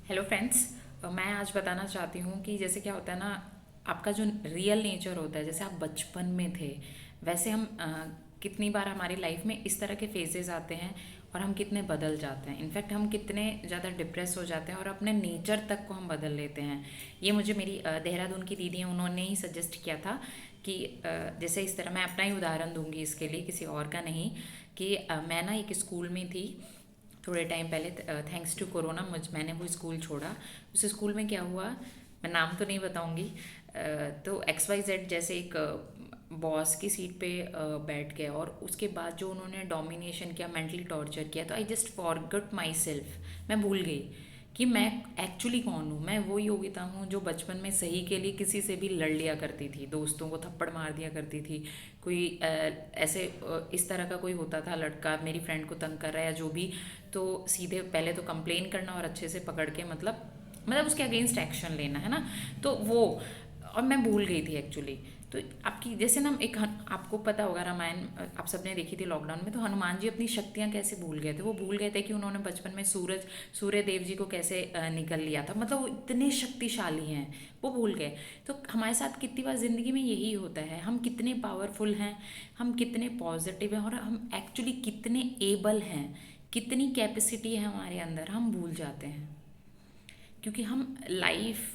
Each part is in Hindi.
Hello friends. मैं आज बताना चाहती हूँ कि जैसे क्या होता है ना, आपका जो रियल नेचर होता है, जैसे आप बचपन में थे वैसे हम कितनी बार हमारी लाइफ में इस तरह के फेजेस आते हैं और हम कितने बदल जाते हैं। इनफैक्ट हम कितने ज़्यादा डिप्रेस हो जाते हैं और अपने नेचर तक को हम बदल लेते हैं। ये मुझे मेरी देहरादून की दीदी हैं, उन्होंने ही सजेस्ट किया था कि जैसे इस तरह मैं अपना ही उदाहरण दूंगी इसके लिए, किसी और का नहीं। कि मैं ना एक स्कूल में थी थोड़े टाइम पहले, थैंक्स टू कोरोना मैंने वो स्कूल छोड़ा। उस स्कूल में क्या हुआ, मैं नाम तो नहीं बताऊंगी। तो XYZ जैसे एक बॉस की सीट पे बैठ गए और उसके बाद जो उन्होंने डोमिनेशन किया, मेंटली टॉर्चर किया, तो I just forgot my self. मैं भूल गई कि मैं एक्चुअली कौन हूँ। मैं वो योगिता हूँ जो बचपन में सही के लिए किसी से भी लड़ लिया करती थी, दोस्तों को थप्पड़ मार दिया करती थी। कोई ऐसे इस तरह का कोई होता था लड़का मेरी फ्रेंड को तंग कर रहा है या जो भी, तो सीधे पहले तो कंप्लेन करना और अच्छे से पकड़ के मतलब उसके अगेंस्ट एक्शन लेना, है ना। तो वो, और मैं भूल गई थी एक्चुअली। तो आपकी जैसे ना आपको पता होगा रामायण, आप सबने देखी थी लॉकडाउन में, तो हनुमान जी अपनी शक्तियाँ कैसे भूल गए थे। वो भूल गए थे कि उन्होंने बचपन में सूर्य देव जी को कैसे निगल लिया था। मतलब वो इतने शक्तिशाली हैं, वो भूल गए। तो हमारे साथ कितनी बार ज़िंदगी में यही होता है, हम कितने पावरफुल हैं, हम कितने पॉजिटिव हैं और हम एक्चुअली कितने एबल हैं, कितनी कैपेसिटी है हमारे अंदर, हम भूल जाते हैं। क्योंकि हम लाइफ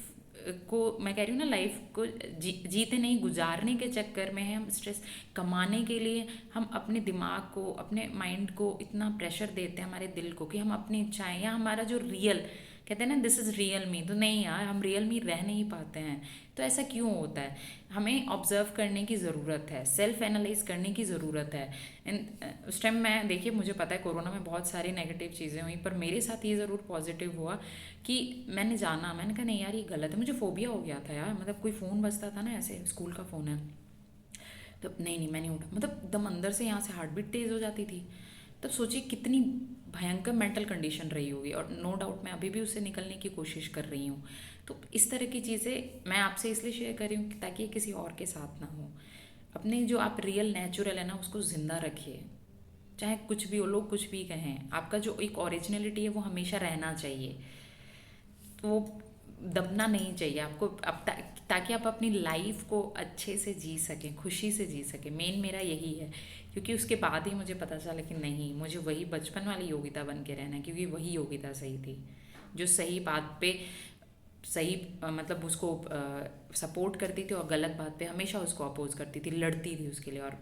को, मैं कह रही हूँ ना, लाइफ को जीते नहीं, गुजारने के चक्कर में है हम स्ट्रेस कमाने के लिए हम अपने दिमाग को, अपने माइंड को इतना प्रेशर देते हैं, हमारे दिल को, कि हम अपनी इच्छाएं या हमारा जो रियल, कहते हैं ना दिस इज़ रियल मी, तो नहीं यार, हम रियल मी रह नहीं पाते हैं। तो ऐसा क्यों होता है? हमें ऑब्जर्व करने की ज़रूरत है, सेल्फ एनालाइज करने की ज़रूरत है। उस टाइम मैं, देखिए मुझे पता है कोरोना में बहुत सारी नेगेटिव चीज़ें हुई, पर मेरे साथ ये ज़रूर पॉजिटिव हुआ कि मैंने कहा नहीं यार ये गलत है। मुझे फोबिया हो गया था यार, मतलब कोई फ़ोन बजता था ना, ऐसे स्कूल का फ़ोन है, तो नहीं मैं नहीं उठा, मतलब एकदम अंदर से यहाँ से हार्ट बीट तेज़ हो जाती थी। तब सोचिए कितनी भयंकर मेंटल कंडीशन रही होगी, और नो डाउट मैं अभी भी उससे निकलने की कोशिश कर रही हूँ। तो इस तरह की चीज़ें मैं आपसे इसलिए शेयर कर रही हूँ ताकि ये किसी और के साथ ना हो। अपने जो आप रियल नेचुरल है ना, उसको ज़िंदा रखिए। चाहे कुछ भी हो, लोग कुछ भी कहें, आपका जो एक ओरिजिनलिटी है वो हमेशा रहना चाहिए। तो वो दबना नहीं चाहिए आपको, ताकि आप अपनी लाइफ को अच्छे से जी सकें, खुशी से जी सकें। मेन मेरा यही है। क्योंकि उसके बाद ही मुझे पता चला कि नहीं, मुझे वही बचपन वाली योगिता बन के रहना है, क्योंकि वही योगिता सही थी, जो सही बात पे सही मतलब उसको सपोर्ट करती थी और गलत बात पे हमेशा उसको अपोज करती थी, लड़ती थी उसके लिए। और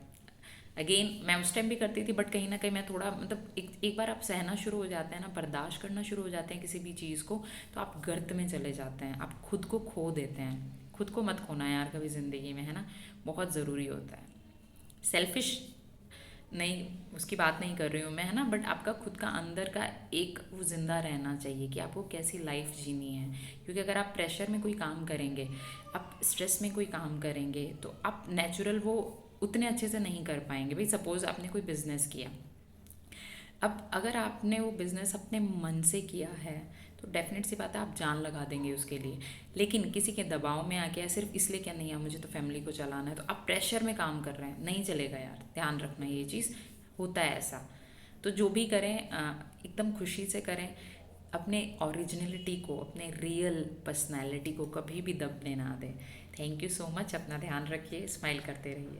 अगेन मैं उस टाइम भी करती थी, बट कहीं ना कहीं मैं थोड़ा, मतलब एक बार आप सहना शुरू हो जाते हैं ना, बर्दाश्त करना शुरू हो जाते हैं किसी भी चीज़ को, तो आप गर्त में चले जाते हैं, आप खुद को खो देते हैं। खुद को मत खोना यार कभी ज़िंदगी में, है ना। बहुत ज़रूरी होता है। सेल्फिश नहीं, उसकी बात नहीं कर रही हूँ मैं, है ना, बट आपका खुद का अंदर का एक वो जिंदा रहना चाहिए कि आपको कैसी लाइफ जीनी है। क्योंकि अगर आप प्रेशर में कोई काम करेंगे, आप स्ट्रेस में कोई काम करेंगे, तो आप नेचुरल वो उतने अच्छे से नहीं कर पाएंगे। भाई सपोज़ आपने कोई बिज़नेस किया, अब अगर आपने वो बिज़नेस अपने मन से किया है तो डेफिनेट सी बात है आप जान लगा देंगे उसके लिए। लेकिन किसी के दबाव में आके, सिर्फ इसलिए क्या नहीं है, मुझे तो फैमिली को चलाना है, तो आप प्रेशर में काम कर रहे हैं, नहीं चलेगा यार। ध्यान रखना ये चीज़, होता है ऐसा। तो जो भी करें एकदम खुशी से करें। अपने ओरिजिनलिटी को, अपने रियल पर्सनैलिटी को कभी भी दबने ना दें। Thank you so much. अपना ध्यान रखिए, स्माइल करते रहिए।